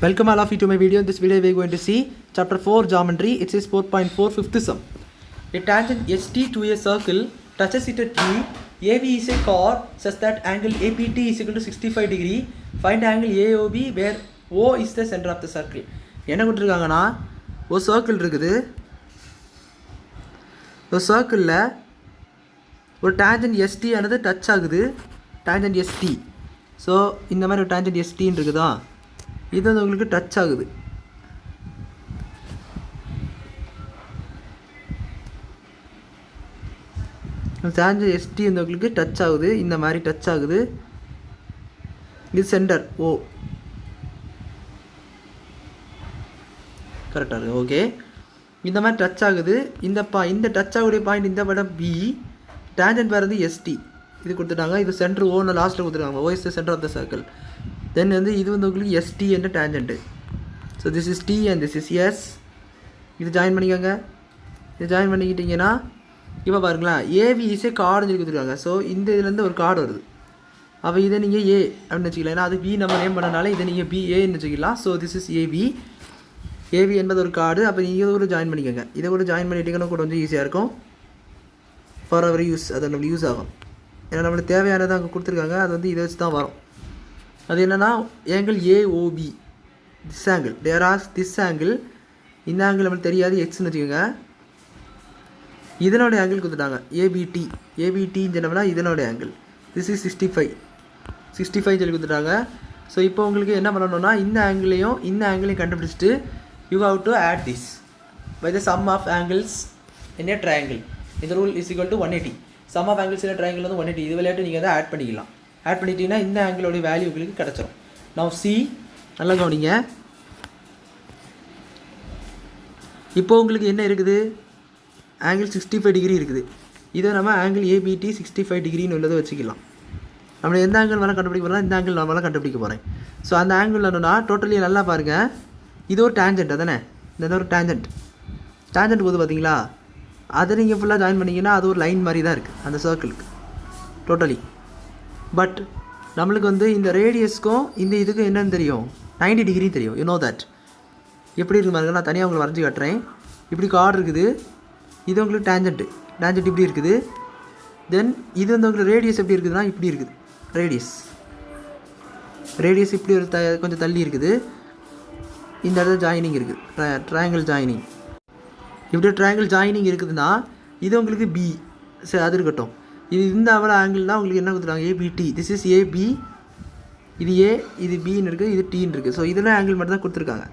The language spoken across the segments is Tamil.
Welcome all of you to my video. In this video we are going to see chapter 4 geometry. It says 4.4 fifth sum. A tangent ST to a circle touches it at E. AV is a chord such that angle APT is equal to 65 degree. Find angle AOB where O is the center of the circle. என்ன கொடுத்துருக்காங்கன்னா ஒரு சர்க்கிள் இருக்குது. ஒரு சர்க்கிளில் ஒரு டேஞ்சன்ட் ST ஆனது டச் ஆகுது. Tangent ST. ஸோ இந்த மாதிரி ஒரு டேஞ்சன்ட் STன்னு இருக்குதா, இது வந்து உங்களுக்கு டச் ஆகுது. டேஞ்சன்ட் ST வந்து உங்களுக்கு டச் ஆகுது, இந்த மாதிரி டச் ஆகுது. இது சென்டர் O. கரெக்டாக இருக்குது. ஓகே, இந்த மாதிரி டச் ஆகுது. இந்த டச் ஆகக்கூடிய பாயிண்ட் இந்த படம் B. டேஞ்சன்ட் வேறு வந்து ST இது கொடுத்துட்டாங்க. இது சென்டர் ஓன்னு லாஸ்ட்டில் கொடுத்துருக்காங்க. O is the center of the circle. தென் வந்து இது வந்து உங்களுக்கு ST என்ற tangent. So this is T and this is S. இது ஜாயின் பண்ணிக்கோங்க. இது ஜாயின் பண்ணிக்கிட்டிங்கன்னா இப்போ பாருங்களேன், ஏவி இசே கார்டுன்னு சொல்லி கொடுத்துருக்காங்க. ஸோ இந்த இதுலேருந்து ஒரு கார்டு வருது. அப்போ இதை நீங்கள் A அப்படின்னு வச்சுக்கலாம். ஏன்னா அது B நம்ம நேம் பண்ணனால இதை நீங்கள் BAன்னு வச்சுக்கலாம். ஸோ திஸ் இஸ் ஏவி என்பது ஒரு கார்டு. அப்போ நீங்கள் கூட ஜாயின் பண்ணிக்கோங்க. இதை கூட ஜாயின் பண்ணிட்டீங்கன்னா கூட கொஞ்சம் ஈஸியாக இருக்கும். ஃபார் அவர் யூஸ், அது நம்மளுக்கு யூஸ் ஆகும். ஏன்னா நம்மளுக்கு தேவையானதை அங்கே கொடுத்துருக்காங்க. அது வந்து இதை வச்சு தான் வரும். அது என்னென்னா angle AOB, this angle, there are this angle. இந்த ஆங்கிள் நம்மளுக்கு தெரியாது, எக்ஸ்ன்னு வச்சுக்கோங்க. இதனோட ஆங்கிள் கொடுத்துட்டாங்க ஏபிடின்னு சொன்னோம்னா இதனோட ஆங்கிள். திஸ் இஸ் 65 சொல்லி கொடுத்துட்டாங்க. ஸோ இப்போ உங்களுக்கு என்ன பண்ணணும்னா இந்த ஆங்கிளையும் கண்டுபிடிச்சிட்டு you have to add this by the sum of angles in a triangle. இந்த rule is equal to 180. Sum of angles in triangle வந்து 180. இது விளையாட்டு நீங்கள் அதை ஆட் பண்ணிக்கலாம். ஆட் பண்ணிட்டீங்கன்னா இந்த ஆங்கிளோடைய வேல்யூ உங்களுக்கு கிடச்சிரும். நவ் சி, நல்லா கவனிங்க. இப்போ உங்களுக்கு என்ன இருக்குது, ஆங்கிள் 65 டிகிரி இருக்குது. இதை நம்ம ஆங்கிள் ABT 65 டிகிரின்னு உள்ளதை வச்சுக்கலாம். நம்ம எந்த ஆங்கிள் வேணால் கண்டுபிடிக்க போகிறோம், இந்த ஆங்கிள் நான் வேணால் கண்டுபிடிக்க போகிறேன். ஸோ அந்த ஆங்கிள் என்னன்னா டோட்டலி நல்லா பாருங்கள். இது ஒரு டேஞ்சன்ட் தானே, இந்த ஒரு டேஞ்சன்ட் போது பார்த்தீங்களா, அதை நீங்கள் ஃபுல்லாக ஜாயின் பண்ணிங்கன்னா அது ஒரு லைன் மாதிரி தான் இருக்குது அந்த சர்க்கிளுக்கு டோட்டலி. பட் நம்மளுக்கு வந்து இந்த ரேடியஸ்க்கும் இந்த இதுக்கும் என்னென்னு தெரியும், 90 டிகிரி தெரியும். You know that. எப்படி இருக்குது பாருங்க, நான் தனியாக உங்களுக்கு வரைஞ்சி காட்டுறேன். இப்படி கார்டு இருக்குது. இது உங்களுக்கு டேஞ்சன்ட் இப்படி இருக்குது. தென் இது வந்து உங்களுக்கு ரேடியஸ் எப்படி இருக்குதுன்னா இப்படி இருக்குது. ரேடியஸ் இப்படி ஒரு கொஞ்சம் தள்ளி இருக்குது. இந்த இடத்துல ஜாயினிங் இருக்குது, ட்ரையாங்கிள் ஜாயினிங். இப்படி ட்ரையாங்கிள் ஜாயினிங் இருக்குதுன்னா இது உங்களுக்கு B. சரி, அது இருக்கட்டும். இது இந்த அவ்வளோ ஆங்கிள் தான் உங்களுக்கு என்ன கொடுத்துருக்காங்க, ABT. This is AB. இது A, இது Bன்னு இருக்குது, இது Tன்னு இருக்குது. ஸோ இதில் ஆங்கிள் மட்டும் தான் கொடுத்துருக்காங்க.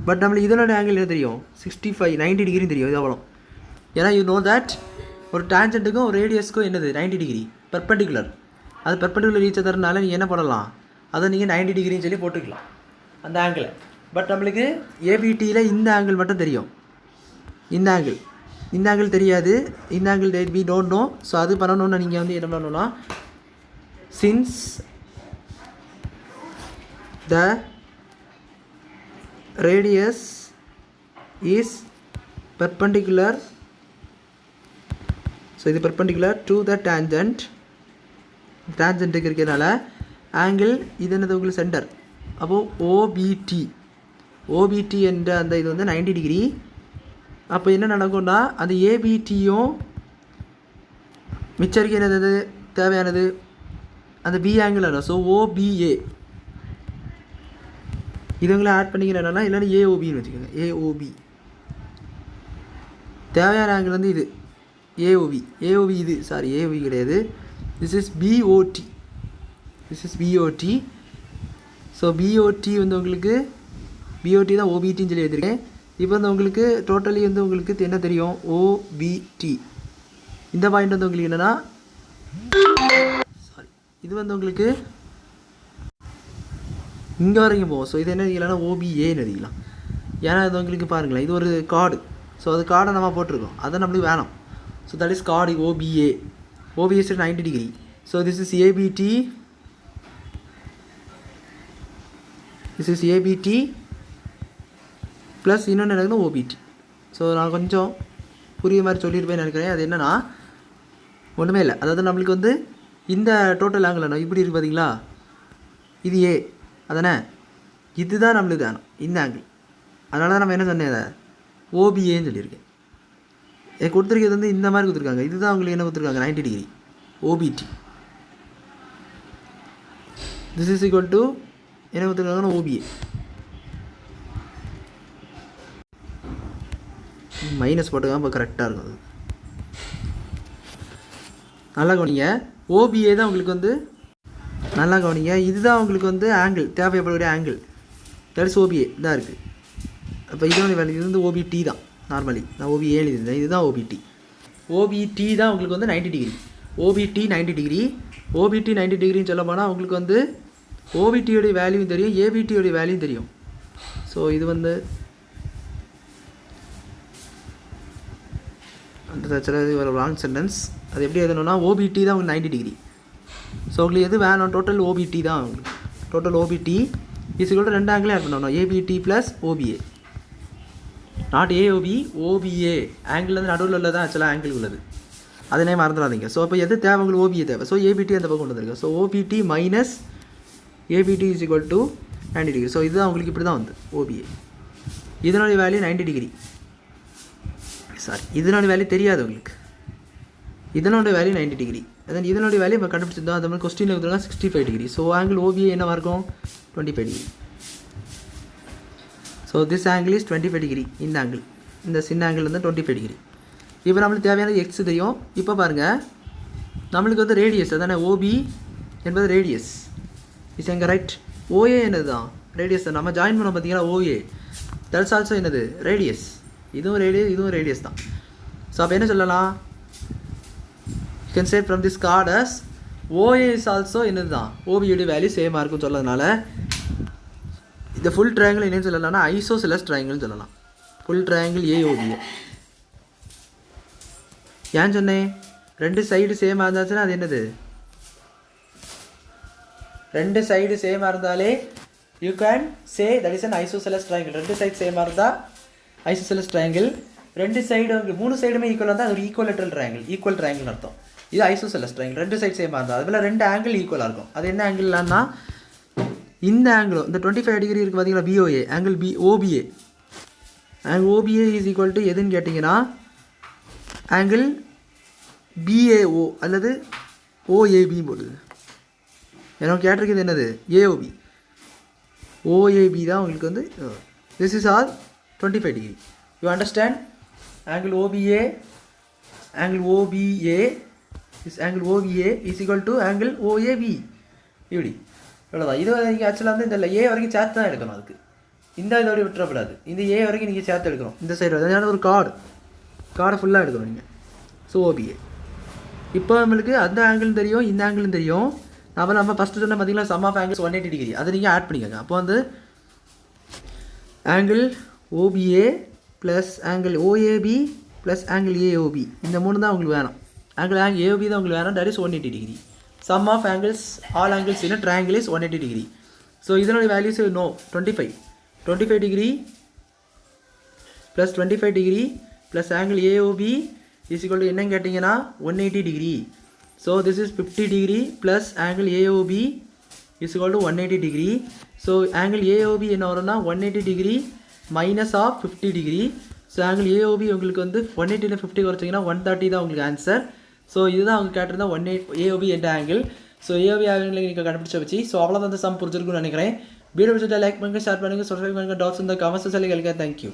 பட் நம்மளுக்கு இதனோட ஆங்கிள் என்ன தெரியும், 90 டிகிரி தெரியும். இது அவ்வளோ. ஏன்னா யூ நோ தட் ஒரு டேஞ்சன்ட்டுக்கும் ஒரு ரேடியஸ்க்கும் என்னது 90 டிகிரி பெர்பெண்டிகுலர். அது பெர்பெண்டிகுலர் ரீச் தரனால நீங்கள் என்ன பண்ணலாம், அதை நீங்கள் 90 டிகிரின்னு சொல்லி போட்டுக்கலாம் அந்த ஆங்கிளை. பட் நம்மளுக்கு ABTயில் இந்த ஆங்கிள் மட்டும் தெரியும். இந்த ஆங்கிள் தெரியாது. இந்த angle we don't know. So அது பண்ணணும்னா நீங்கள் வந்து என்ன பண்ணணும்னா, since the radius is perpendicular, so இது பெர்பெண்டிகுலர் டு த டேஞ்சன்ட்டுக்கு இருக்கிறதுனால ஆங்கிள் இது என்னது உங்களுக்கு சென்டர். அப்போது OBT என்ற அந்த இது வந்து 90 டிகிரி. அப்போ என்ன நடக்கும்னா அந்த ABTயும் மிச்சம் இருக்க என்னது தேவையானது அந்த B ஆங்கிள் ஆகும். ஸோ OBA இதுங்களை ஆட் பண்ணிக்கிறேன்னா இல்லைன்னா AOBன்னு வச்சுக்கோங்க. AOB தேவையான ஆங்கிள் வந்து இது AOB இது AOB கிடையாது. This is BOT. So BOT வந்து உங்களுக்கு BOT தான் OBTன்னு சொல்லி எழுதியிருக்கேன். இப்போ வந்து உங்களுக்கு டோட்டலி வந்து உங்களுக்கு என்ன தெரியும், OBT. இந்த பாயிண்ட் வந்து உங்களுக்கு என்னென்னா இது வந்து உங்களுக்கு இங்கே வரைக்கும் போகும். ஸோ இது என்ன எழுதிக்கலாம்னா OBAன்னு எழுதிக்கலாம். ஏன்னா இது உங்களுக்கு பாருங்களேன், இது ஒரு கார்டு. ஸோ அது கார்டை நம்ம போட்டிருக்கோம், அதை நம்மளுக்கு வேணும். So that is card OBA. OBA is 90 degree. So this is ABT plus இன்னொன்று எனக்குன்னா OBT. ஸோ நான் கொஞ்சம் புரிய மாதிரி சொல்லியிருப்பேன்னு நினைக்கிறேன். அது என்னென்னா ஒன்றுமே இல்லை. அதாவது நம்மளுக்கு வந்து இந்த டோட்டல் ஆங்கிள் இப்படி இருக்குது பார்த்தீங்களா, இது A அதானே. இதுதான் நம்மளுக்கு வேணும் இந்த ஆங்கிள். அதனால தான் நம்ம என்ன சொன்னேன், அதை ஓபிஏன்னு சொல்லியிருக்கேன். கொடுத்துருக்கிறது வந்து இந்த மாதிரி கொடுத்துருக்காங்க. இதுதான் உங்களுக்கு என்ன கொடுத்துருக்காங்க, 90 degree OPD. This is equal to என்ன கொடுத்துருக்காங்கன்னா ஓபிஏ. மைனஸ் போட்டுக்காம இப்போ கரெக்டாக இருக்கும். அது நல்லா கவனிங்க. ஓபிஏ தான் உங்களுக்கு வந்து, நல்லா கவனிங்க, இதுதான் உங்களுக்கு வந்து ஆங்கிள், தேவைப்படக்கூடிய ஆங்கிள். தட் இஸ் ஓபிஏ தான் இருக்குது. அப்போ இதோட வேல்யூ இது வந்து ஓபிடி தான். நார்மலி நான் ஓபிஏ எழுதியிருந்தேன், இதுதான் ஓபிடி. ஓபிடி தான் உங்களுக்கு வந்து 90 டிகிரி. OPD 90 degree. ஓபிடி 90 டிகிரின்னு சொல்ல போனால் உங்களுக்கு வந்து ஓபிடியோடைய வேல்யூவும் தெரியும், ஏபிடியோடைய வேல்யூவும் தெரியும். ஸோ இது வந்து அந்த ஒரு ராங் சென்டென்ஸ். அது எப்படி எழுதணும்னா ஓபிடி தான் உங்களுக்கு 90 டிகிரி. ஸோ உங்களுக்கு எது வேணும், டோட்டல் ஓபிடி தான் உங்களுக்கு. டோட்டல் ஓபிடி இஸ்கூல்டு 2 ஆங்கிலே ஆட் பண்ணணும், ABT plus OBA. Not AOB, OBA. Angle வந்து நடுவில் உள்ளதான் ஆக்சுவலாக ஆங்கிள் உள்ளது, அதனே மறந்துடாதீங்க. ஸோ அப்போ எது தேவை உங்களுக்கு, ஓபிஏ தேவை. ஸோ ஏபிடி அந்த பக்கம் கொண்டு வந்துருக்கு. So OPD minus APD is equal to 90 degree. So இதுதான் உங்களுக்கு இப்படி தான் வந்து ஓபிஏ. இதனுடைய வேல்யூ 90 டிகிரி. சாரி, இதனுடைய வேல்யூ தெரியாது உங்களுக்கு. இதனுடைய வேல்யூ 90 டிகிரி. அதன் இதனுடைய வேல்யூ நம்ம கண்டுபிடிச்சிருந்தோம். அந்த மாதிரி கொஸ்டினில் கொடுத்துருக்காங்க 65 டிகிரி. ஸோ ஆங்கிள் ஓபிஏ என்னவாக இருக்கும், 25 degree. So this angle is 25 degree. இந்த ஆங்கிள், இந்த சின்ன ஆங்கிள் வந்து 25 டிகிரி. இப்போ நம்மளுக்கு தேவையான எக்ஸ் தெரியும். இப்போ பாருங்கள், நம்மளுக்கு வந்து ரேடியஸ், அதானே ஓபி என்பது ரேடியஸ். இஸ் எங்கே ரைட். ஓஏ என்னது தான் ரேடியஸ் தான். நம்ம ஜாயின் பண்ணோம் பார்த்தீங்கன்னா ஓஏ, தட்ஸ் ஆல்சோ என்னது ரேடியஸ். இதுவும் ரேடியஸ், இதுவும் ரேடியஸ் தான். ஸோ அப்போ என்ன சொல்லலாம், you can say from this chord as OA is also என்னது தான் ஓபியோடைய வேல்யூ சேமாக இருக்குன்னு சொல்லதுனால இந்த ஃபுல் ட்ரையாங்கிள் என்னன்னு சொல்லலாம்னா ஐசோசெலஸ் ட்ரையாங்கிள்னு சொல்லலாம். Full triangle A O B A. ஏன் சொன்னேன், 2 சைடு சேமாக இருந்தாச்சுன்னா அது என்னது, 2 சைடு சேமாக இருந்தாலே you can say that is an isosceles triangle. 2 side சேமாக இருந்தால் ஐசோசெலஸ் ட்ரையாங்கிள். 2 சைடு உங்களுக்கு 3 சைடுமே ஈக்குவலாக இருந்தால் அது ஒரு ஈக்குவலேட்ரல் ட்ரையாங்கிள். ஈக்குவல் ட்ரையாங்கிள் அர்த்தம். இது ஐசோசெலஸ் ட்ரையாங்கிள். 2 சைடு சேமாக இருந்தால் அதுபோல் 2 ஆங்கிள் ஈக்குவலாக இருக்கும். அது என்ன ஆங்கிள்னா இந்த ஆங்கிளும் இந்த 25 டிகிரி இருக்குது பார்த்தீங்களா, POA angle, OPA angle OPA is equal to எதுன்னு கேட்டிங்கன்னா ஆங்கிள் பிஏஓ அல்லது ஓஏபி போடுது. எனக்கு கேட்டிருக்குது என்னது ஏஓபி. ஓஏபி தான் உங்களுக்கு வந்து this is all 25 degree. You understand. Angle OPA, angle OPA is angle OPA is equal to angle OAP. இப்படி இவ்வளோதான். இது நீங்கள் ஆக்சுவலாக வந்து இந்த ஏ வரைக்கும் சேர்த்து தான் எடுக்கணும். அதுக்கு இந்த இதோட விட்டுறப்படாது. இந்த ஏ வரைக்கும் நீங்கள் சேர்த்து எடுக்கணும். இந்த சைடு அதனால ஒரு கார்டை ஃபுல்லாக எடுக்கணும் நீங்கள். So OPA. இப்போ நம்மளுக்கு அந்த ஆங்கிளும் தெரியும், இந்த ஆங்கிளும் தெரியும். நம்ம ஃபஸ்ட்டு சொன்ன பார்த்தீங்கன்னா சம் ஆஃப் ஆங்கிள்ஸ் 180 டிகிரி. அதை நீங்கள் ஆட் பண்ணிக்கோங்க. அப்போ வந்து angle OPA plus angle OAP plus angle AOB, இந்த 3 தான் உங்களுக்கு வேணும். ஆங்கிள் ஏஓபி தான் உங்களுக்கு வேணும். That is 180 degree. Sum of angles, all angles in a triangle is 180 degree. So இதனுடைய values no 25 degree plus 25 degree plus angle AOB is equal to என்னன்னு கேட்டிங்கன்னா 180 degree. So this is 50 degree plus angle AOB is equal to 180 degree. So angle AOB என்ன வரும்னா 180 degree minus of 50 degree. So angle AOB உங்களுக்கு வந்து 180 50 குறைச்சிங்கன்னா 130 தான் உங்களுக்கு ஆன்சர். ஸோ இதுதான் அவங்க கேட்டிருந்தா 180 ஏஓபி என்ற ஆங்கிள். ஸோ ஏஓபி ஆங்கிள் நீங்கள் கண்டுபிடிச்ச வச்சு. ஸோ அவ்வளோதான் அந்த சம் புரிஞ்சிருக்குன்னு நினைக்கிறேன். வீடியோ பிடிச்சிட்டா லைக் பண்ணுங்கள், ஷேர் பண்ணுங்கள், சப்ஸ்கிரைப் பண்ணுங்கள். டவுட்ஸ் இந்த கமெண்ட்ஸ் சொல்லி கேட்க. தேங்க்யூ.